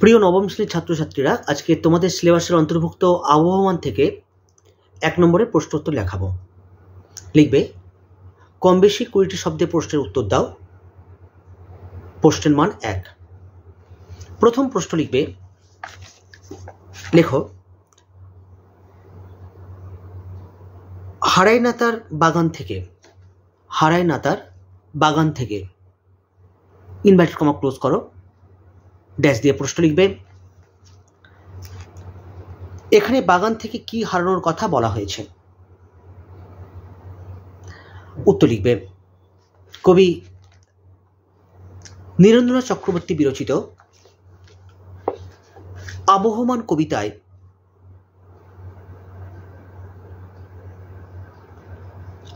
প্রিয় নবম শ্রেণীর ছাত্রছাত্রীরা, আজকে তোমাদের সিলেবাসের অন্তর্ভুক্ত আবহমান থেকে 1 নম্বরের প্রশ্নোত্তর লেখাবো। লিখবে কম বেশি 20টি শব্দে প্রশ্নের উত্তর দাও। প্রশ্নের মান 1। প্রথম প্রশ্ন লিখবে, লেখো হারাইনাতার বাগান থেকে ইনভার্টেড কমা ক্লোজ করো, ড্যাশ দিয়ে প্রশ্ন লিখবে। এখানে বাগান থেকে কি হারানোর কথা বলা হয়েছে? উত্তর লিখবে কবি নীরেন্দ্রনাথ চক্রবর্তী বিরচিত আবহমান কবিতায়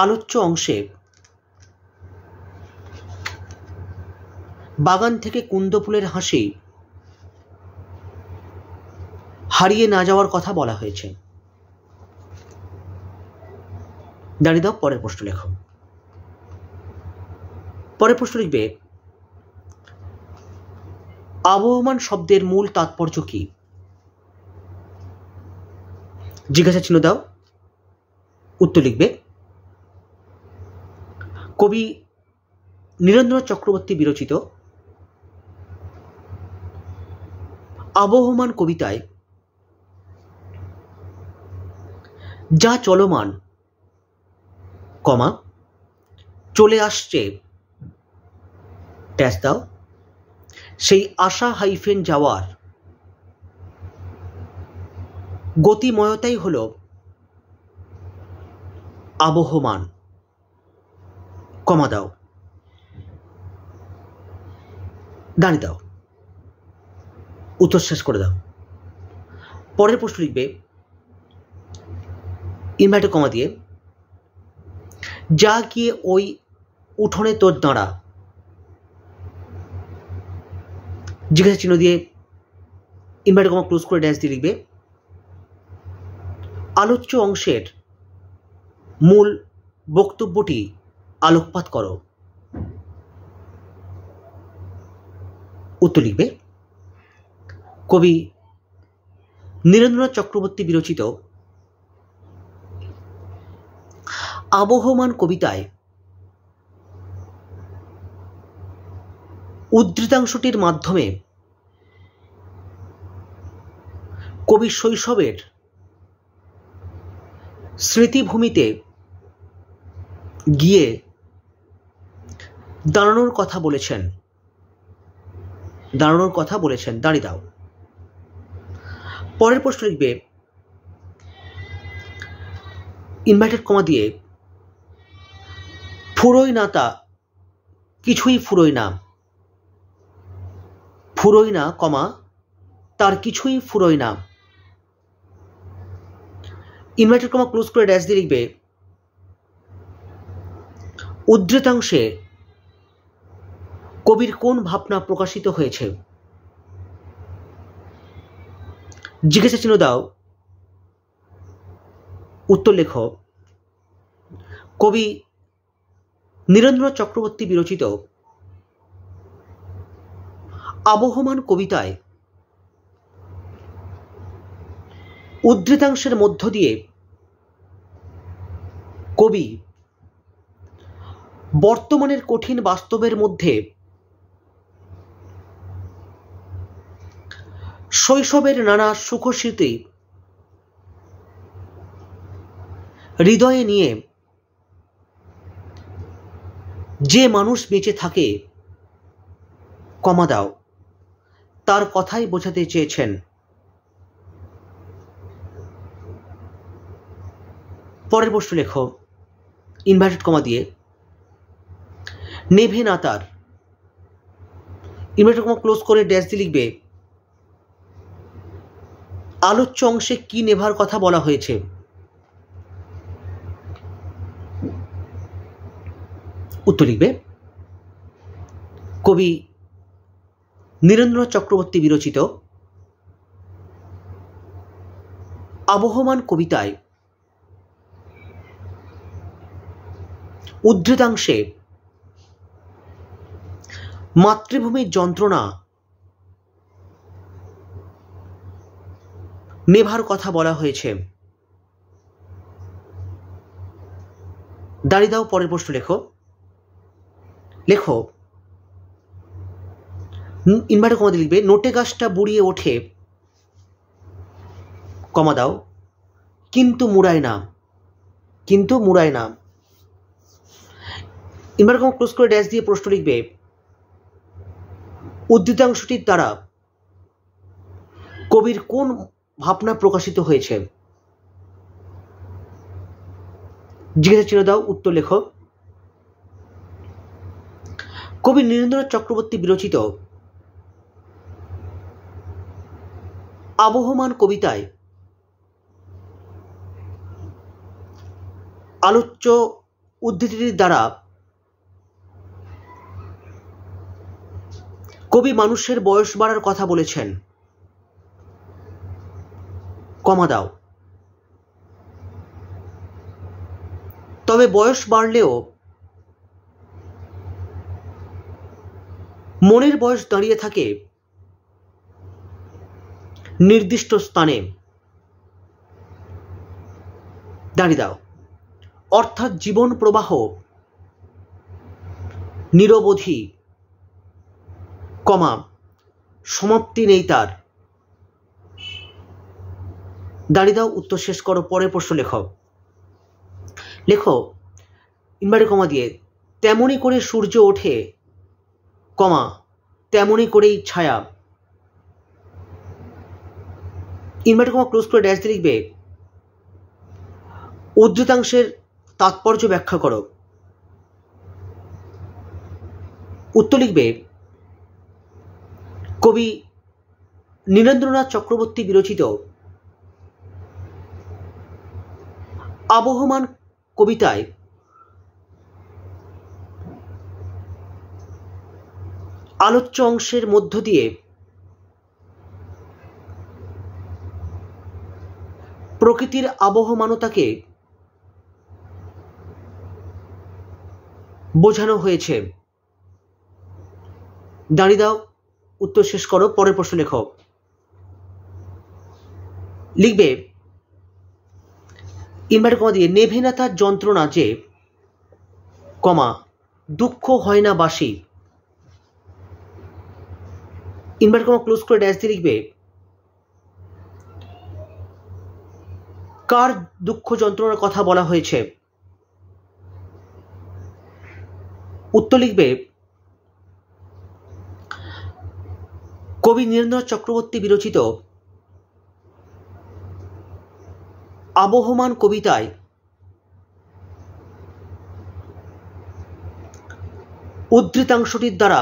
আলোচ্য অংশে বাগান থেকে কুন্দ ফুলের হাসি হারিয়ে না যাওয়ার কথা বলা হয়েছে। দাঁড়িয়ে দাও, পরের প্রশ্ন লেখো। পরের প্রশ্ন লিখবে আবহমান শব্দের মূল তাৎপর্য কি? জিজ্ঞাসা চিহ্ন দাও, উত্তর লিখবে কবি নীরেন্দ্রনাথ চক্রবর্তী বিরচিত আবহমান কবিতায় যা চলমান, কমা চলে আসছে, ড্যাশ দাও, সেই আশা হাইফেন যাওয়ার গতিময়তাই হল আবহমান, কমা দাও, দাঁড়িয়ে দাও, উত্তর শেষ করে দাও। পরের প্রশ্ন লিখবে ইনভার্টেড কমা দিয়ে যা গিয়ে ওই উঠোনে তোর দাঁড়া, জিজ্ঞাসা চিহ্ন দিয়ে ইনভার্টেড কমা ক্লোজ করে ড্যাশ দিয়ে লিখবে আলোচ্য অংশের মূল বক্তব্যটি আলোকপাত করো। উত্তর লিখবে কবি নীরেন্দ্রনাথ চক্রবর্তী বিরচিত আবহমান কবিতায় উদ্ধৃতাংশটির মাধ্যমে কবি শৈশবের স্মৃতিভূমিতে গিয়ে দাঁড়ানোর কথা বলেছেন। দাঁড়িয়ে দাও। পরের প্রশ্ন লিখবে ইনভার্টেড কমা দিয়ে ফুরোই না তা কিছুই ফুরোই না, কমা তার কিছুই ফুরোই না, ইনভার্টেড কমা ক্লোজ করে ড্যাশ দিয়ে লিখবে উদ্ধৃতাংশে কবির কোন ভাবনা প্রকাশিত হয়েছে? জিজ্ঞাসা চিহ্ন দাও, উত্তর লেখো কবি নীরেন্দ্রনাথ চক্রবর্তী বিরচিত আবহমান কবিতায় উদ্ধৃতাংশের মধ্য দিয়ে কবি বর্তমানের কঠিন বাস্তবের মধ্যে শৈশবের নানা সুখস্মৃতি হৃদয়ে নিয়ে যে মানুষ বেঁচে থাকে, কমা দাও, তার কথাই বোঝাতে চেয়েছেন। পরের প্রশ্ন লেখো ইনভার্টেড কমা দিয়ে নেভে না তার, ইনভার্টেড কমা ক্লোজ করে ড্যাশ দিয়ে লিখবে আলোচ্য অংশে কি নেভার কথা বলা হয়েছে? উত্তর লিখবে কবি নীরেন্দ্রনাথ চক্রবর্তী বিরচিত আবহমান কবিতায় উদ্ধৃতাংশে মাতৃভূমির যন্ত্রণা নেভার কথা বলা হয়েছে। দাঁড়িয়ে দাও, পরের প্রশ্ন লেখো। লেখো ইনভার্টার কমা দিয়ে লিখবে নোটে গাছটা বুড়িয়ে ওঠে, কমা দাও, কিন্তু মুড়ায় না, কিন্তু মুড়ায় না। ইনভার্টার কমা ক্লোজ করে ড্যাশ দিয়ে প্রশ্ন লিখবে উদ্ধৃতাংশটির দ্বারা কবির কোন ভাবনা প্রকাশিত হয়েছে? জিজ্ঞাসা চিহ্ন দাও, উত্তর লেখো। কবি নীরেন্দ্রনাথ চক্রবর্তী বিরচিত আবহমান কবিতায় আলোচ্য উদ্ধৃতির দ্বারা কবি মানুষের বয়স বাড়ার কথা বলেছেন, কমা দাও। তবে বয়স বাড়লেও মনের বয়স দাঁড়িয়ে থাকে নির্দিষ্ট স্থানে, দাঁড়িয়ে দাও। অর্থাৎ জীবন প্রবাহ নিরবধি, কমা সমাপ্তি নেই তার, দাঁড়িয়ে দাও, উত্তর শেষ করো, পরের প্রশ্ন লেখো। লেখো ইনভার্টার কমা দিয়ে তেমনি করে সূর্য ওঠে, কমা তেমনি করেই ছায়া। ইনভার্টার কমা ক্লোজ করে ড্যাশ দিয়ে লিখবে উদ্ধৃতাংশের তাৎপর্য ব্যাখ্যা করো। উত্তর লিখবে কবি নীরেন্দ্রনাথ চক্রবর্তী বিরচিত আবহমান কবিতায় আলোচ্য অংশের মধ্য দিয়ে প্রকৃতির আবহমানতাকে বোঝানো হয়েছে, দাঁড়িয়ে দাও, উত্তর শেষ করো, পরের প্রশ্ন লেখো। লিখবে ইনভার্টার কমা দিয়ে নেভে না তার যন্ত্রণা যে, কমা দুঃখ হয় না বাসি। ইনভার্টার কমা ক্লোজ করে ড্যাশ দিয়ে লিখবে কার দুঃখ যন্ত্রণার কথা বলা হয়েছে? উত্তর লিখবে কবি নীরেন্দ্রনাথ চক্রবর্তী বিরচিত আবহমান কবিতায় উদ্ধৃতাংশটির দ্বারা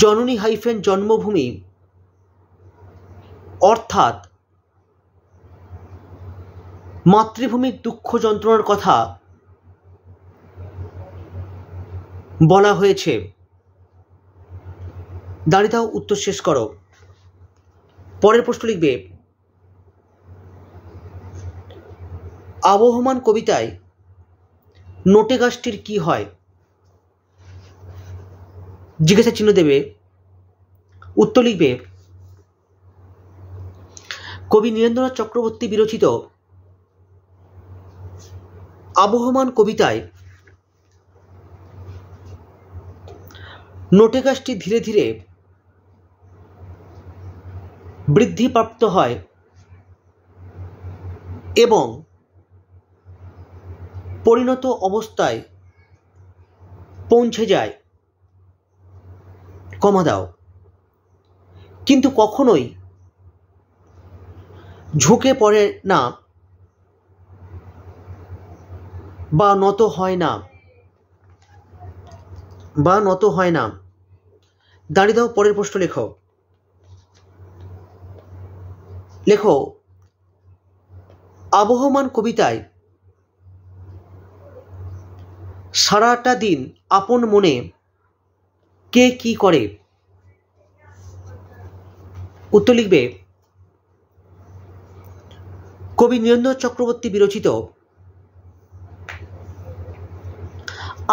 জননী হাইফেন জন্মভূমি অর্থাৎ মাতৃভূমির দুঃখ যন্ত্রণার কথা বলা হয়েছে, দাঁড়িয়ে দাও, উত্তর শেষ করো, পরের প্রশ্ন লিখবে আবহমান কবিতায় নোটে গাছটির কি হয়? জিজ্ঞাসা চিহ্ন দেবে, উত্তর লিখবে কবি নীরেন্দ্রনাথ চক্রবর্তী বিরচিত আবহমান কবিতায় নোটে গাছটি ধীরে ধীরে বৃদ্ধিপ্রাপ্ত হয় এবং পরিণত অবস্থায় পৌঁছে যায়, কমা দাও, কিন্তু কখনোই ঝুঁকে পড়ে না বা নত হয় না, দাঁড়িয়ে দাও, পরের প্রশ্ন লেখো। লেখো আবহমান কবিতায় সারাটা দিন আপন মনে কে কি করে? উত্তর লিখবে কবি নীরেন্দ্রনাথ চক্রবর্তী বিরচিত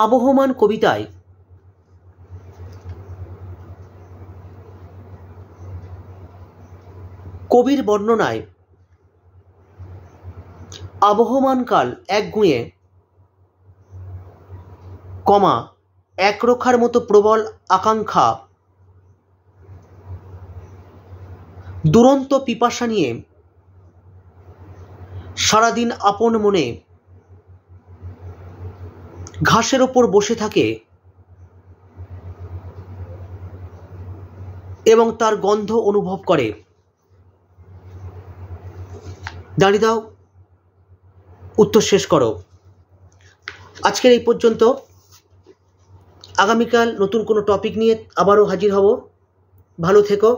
আবহমান কবিতায় কবির বর্ণনায় আবহমানকাল একগুঁয়ে, কমা একরোখার মতো প্রবল আকাঙ্ক্ষা, দুরন্ত পিপাসা নিয়ে সারাদিন আপন মনে ঘাসের ওপর বসে থাকে এবং তার গন্ধ অনুভব করে। দাঁড়িয়ে দাও, উত্তর শেষ করো। আজকের এই পর্যন্ত। আগামীকাল নতুন কোনো টপিক নিয়ে আবারও হাজির হব। ভালো থেকো,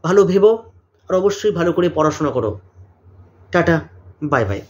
ভালো ভেবো, আর অবশ্যই ভালো করে পড়াশোনা করো। Tata, bye bye.